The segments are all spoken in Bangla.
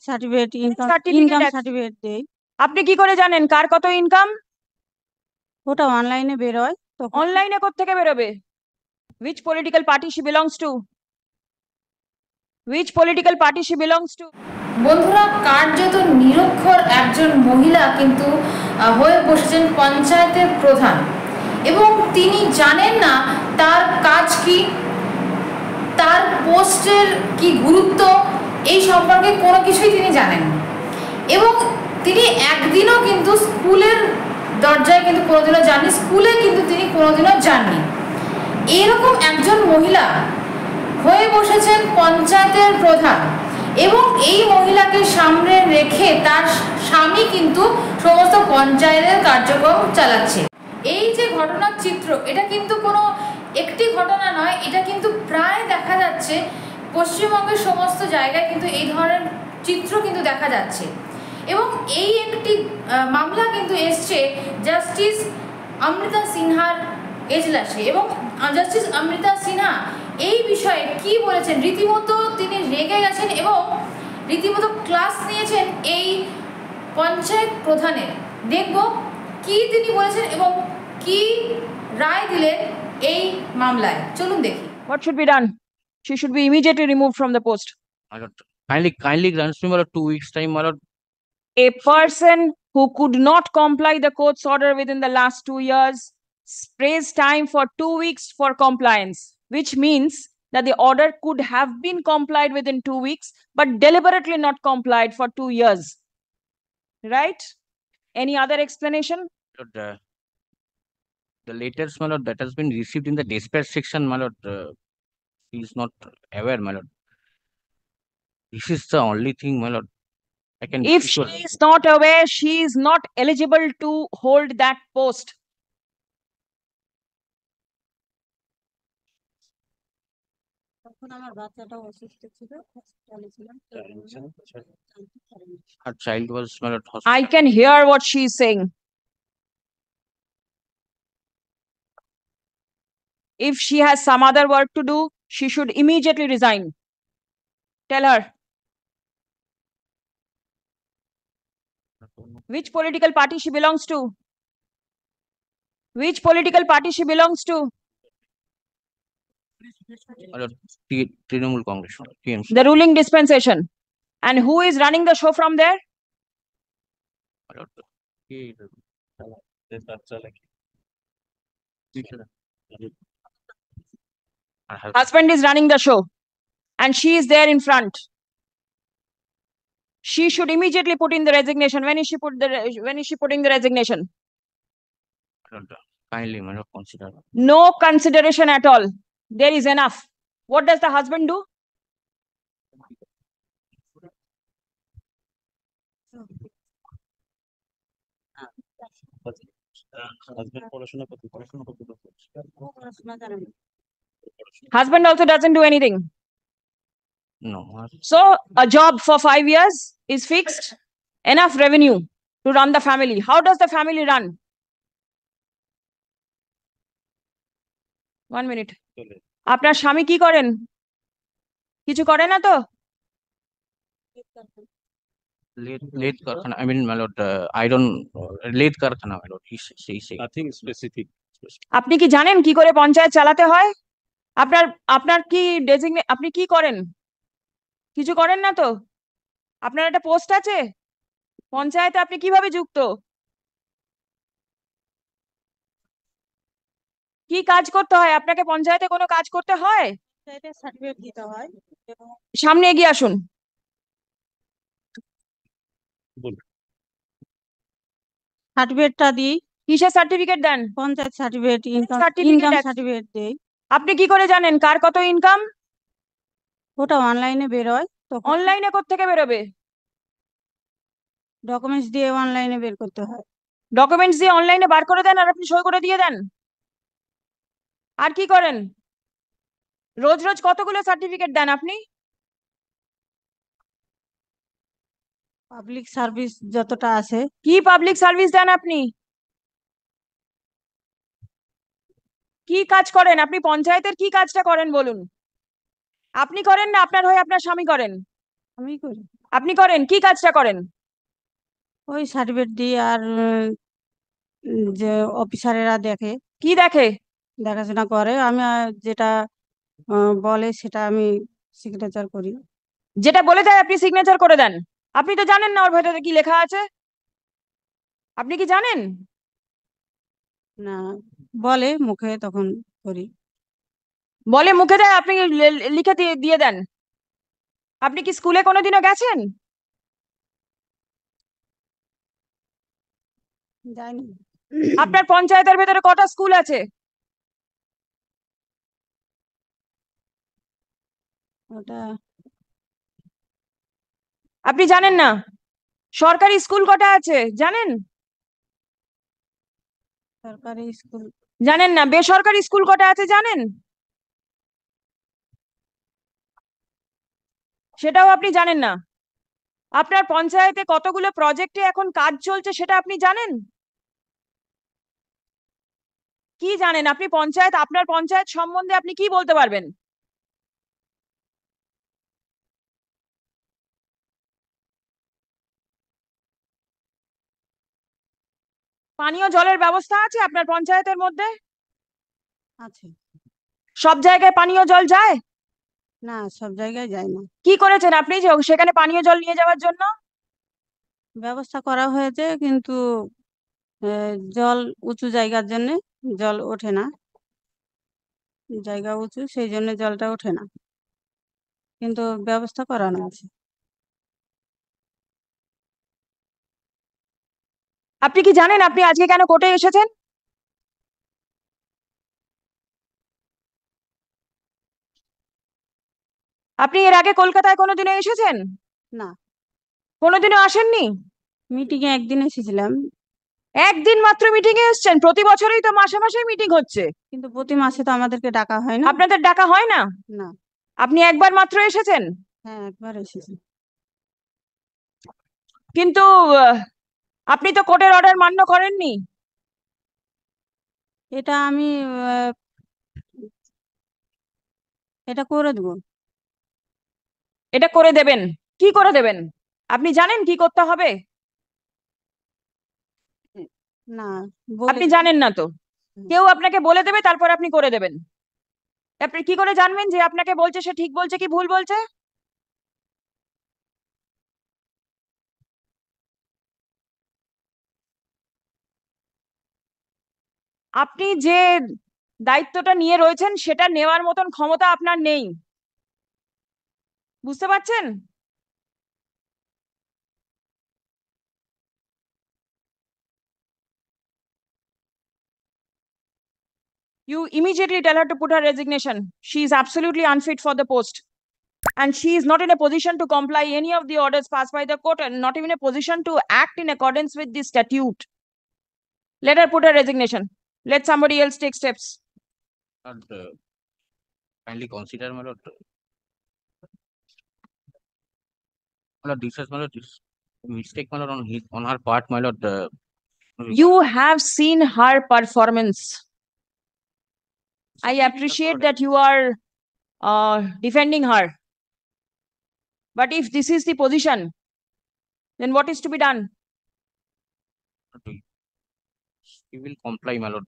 পঞ্চায়েত সার্টিফিকেট, ইনকাম সার্টিফিকেট দেই। আপনি কি করে জানেন কার কত ইনকাম? ওটা অনলাইনে বেরোয়। তখন অনলাইনে কোত্থেকে বেরোবে? Which political party she belongs to? Which political party she belongs to? বন্ধুরা, কার্যত নিরক্ষর একজন মহিলা কিন্তু হয়ে বসেছেন পঞ্চায়েতের প্রধান, এবং তিনি জানেন না তার কাজ কি, তার পোস্টের কি গুরুত্ব, এই সম্পর্কে কোনো কিছুই তিনি জানেন না। এবং তিনি একদিনও কিন্তু স্কুলের দরজায় কিন্তু কোনোদিনও যাননি, স্কুলে কিন্তু তিনি কোনোদিনও যাননি। এরকম একজন মহিলা হয়ে বসেছেন পঞ্চায়েতের প্রধান, এবং এই মহিলাকে সামনে রেখে তার স্বামী কিন্তু সমস্ত পঞ্চায়েতের কার্যক্রম চালাচ্ছে। এই যে ঘটনার চিত্র, এটা কিন্তু কোনো একটি ঘটনা নয়, এটা কিন্তু প্রায় দেখা যাচ্ছে পশ্চিমবঙ্গের সমস্ত জায়গায় কিন্তু এই ধরনের চিত্র কিন্তু দেখা যাচ্ছে। এবং এই একটি মামলা কিন্তু এসছে জাস্টিস অমৃতা সিনহার এজলাসে, এবং জাস্টিস অমৃতা সিনহা এই বিষয়ে কি বলেছেন, রীতিমতো তিনি রেগে গেছেন এবং রীতিমতো ক্লাস নিয়েছেন এই পঞ্চায়েত প্রধানের। দেখব কি তিনি বলেছেন এবং কি রায় দিলেন এই মামলায়, চলুন দেখি। What should be done? She should be immediately removed from the post. My lord, kindly grant me, my lord, 2 weeks time, my lord. A person who could not comply the court's order within the last 2 years prays time for 2 weeks for compliance, which means that the order could have been complied within 2 weeks, but deliberately not complied for 2 years. Right? Any other explanation? Lord, the letters, my lord, that has been received in the dispatch section, my lord, he is not aware, my lord. This is the only thing, my lord, I can. If she is not aware, she is not eligible to hold that post. তখন আমার বাচ্চাটা অসুস্থ ছিল, হসপিটালে ছিলাম। Her child was, my lord, I can hear what she is saying. If she has some other work to do, she should immediately resign. Tell her. Which political party she belongs to? Which political party she belongs to? my lord, Trinamool Congress, my lord, TMC. The ruling dispensation. And who is running the show from there? My lord, Husband is running the show and she is there in front. She should immediately put in the resignation. When is she putting the resignation? my lord, kindly, my lord, consider. No consideration at all. There is enough. What does the husband do? Husband also doesn't do anything. No, So a job for 5 years is fixed, enough revenue to run the family. How does the family run? 1 minute. আপনার স্বামী কি করেন? কিছু করে না তো? late Karkhana, I mean, my lord, I don't, late Karkhana, my lord, he's saying. Nothing specific. আপনি কি জানেন কি করে পঞ্চায়েত চালাতে হয়? আপনার কি আপনি কি করেন? কিছু করেন না তো? আপনার একটা পোস্ট আছে পঞ্চায়েতে, আপনি কিভাবে যুক্ত? কি কাজ করতে হয় আপনাকে? পঞ্চায়েতে কোনো কাজ করতে হয়? সার্টিফিকেট দিতে হয়। সামনে এগিয়ে আসুন। সার্টিফিকেটটা দিই। কিসের সার্টিফিকেট দেন? পঞ্চায়েত সার্টিফিকেট, ইনকাম সার্টিফিকেট দেই। আপনি কি করে জানেন কার কত ইনকাম? ওটা অনলাইনে বেরোয়। তখন অনলাইনে কোত্থেকে বেরোবে? ডকুমেন্টস দিয়ে অনলাইনে বের করতে হয়। ডকুমেন্টস দিয়ে অনলাইনে বার করে দেন আর আপনি সই করে দিয়ে দেন। আর কি করেন? রোজ রোজ কতগুলো সার্টিফিকেট দেন আপনি? পাবলিক সার্ভিস যতটা আছে। কি পাবলিক সার্ভিস দেন আপনি? কি কাজ করেন আপনি? পঞ্চায়েতের কি কাজটা করেন বলুন? আপনি করেন না আপনার হয়ে আপনার স্বামী করেন? আমি করি। আপনি করেন? কি কাজটা করেন? ওই সার্টিফিকেট দিই আর যে অফিসারেরা দেখে, কি দেখে? দেখাশোনা করে, আমি যেটা বলে সেটা আমি সিগনেচার করি। যেটা বলে দেয় আপনি সিগনেচার করে দেন? আপনি তো জানেন না ওর ভেতরে কি লেখা আছে? আপনি কি জানেন? না, বলে মুখে তখন করি। বলে মুখে দেয়, আপনি লিখে দিয়ে দিয়ে দেন? আপনি কি স্কুলে কোনোদিনও গেছেন? যাইনি। আপনার পঞ্চায়েতের ভেতরে কটা স্কুল আছে? ওটা আপনি জানেন না? সরকারি স্কুল কটা আছে জানেন? সরকারি স্কুল জানেন না? বেসরকারি স্কুল কটা আছে জানেন? সেটাও আপনি জানেন না? আপনার পঞ্চায়েতে কতগুলো প্রজেক্টে এখন কাজ চলছে সেটা আপনি জানেন? কি জানেন আপনি? পঞ্চায়েত, আপনার পঞ্চায়েত সম্বন্ধে আপনি কি বলতে পারবেন? পানীয় জলের ব্যবস্থা আছে আপনার পঞ্চায়েতের মধ্যে? আছে। সব জায়গায় পানীয় জল যায়? না, সব জায়গায় যায় না। কি করেছেন আপনি যে সেখানে পানীয় জল নিয়ে যাওয়ার জন্য? ব্যবস্থা করা হয়েছে, কিন্তু জল উঁচু জায়গার জন্য জল ওঠে না। জায়গা উঁচু, সেই জন্য জলটা ওঠে না, কিন্তু ব্যবস্থা করানো আছে। আপনি কি জানেন আপনি আজকে কেন কোর্টে এসেছেন? আপনি এর আগে কলকাতায় কোনোদিনও এসেছেন? না, কোনোদিনও আসেননি? মিটিং এ একদিন এসেছিলাম, একদিন মাত্র মিটিং এ এসেছেন? প্রতি বছরই তো মাসে মাসে মিটিং হচ্ছে। কিন্তু প্রতি মাসে তো আমাদেরকে ডাকা হয় না। আপনাদের ডাকা হয় না? না। আপনি একবার মাত্র এসেছেন? হ্যাঁ, একবার এসেছি। কিন্তু আহ, আপনি তো কোর্টের অর্ডার মান্য করেননি। এটা আমি আহ, এটা করে দেবো। এটা করে দেবেন? কি করে দেবেন? আপনি জানেন কি করতে হবে? না, বলে আপনি দেবো। জানেন না তো? হুম। কেউ আপনাকে বলে দেবে, তারপর আপনি করে দেবেন। আপনি কি করে জানবেন যে আপনাকে বলছে সে ঠিক বলছে কি ভুল বলছে? আপনি যে দায়িত্বটা নিয়ে রয়েছেন সেটা নেওয়ার মতন ক্ষমতা আপনার নেই। বুঝতে পারছেন? You immediately tell her to put her resignation. She is absolutely unfit for the post. And she is not in a position to comply any of the orders passed by the court, and not even a position to act in accordance with the statute. Let her put her resignation. Let somebody else take steps. And kindly consider, my lord, this is, my lord, this mistake, my lord, on her part, my lord. You have seen her performance. I appreciate that you are defending her. But if this is the position, then what is to be done? She will comply, my lord.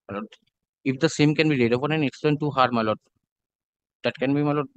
My lord. If the same can be read upon and explained to her, my lord, that can be, my lord,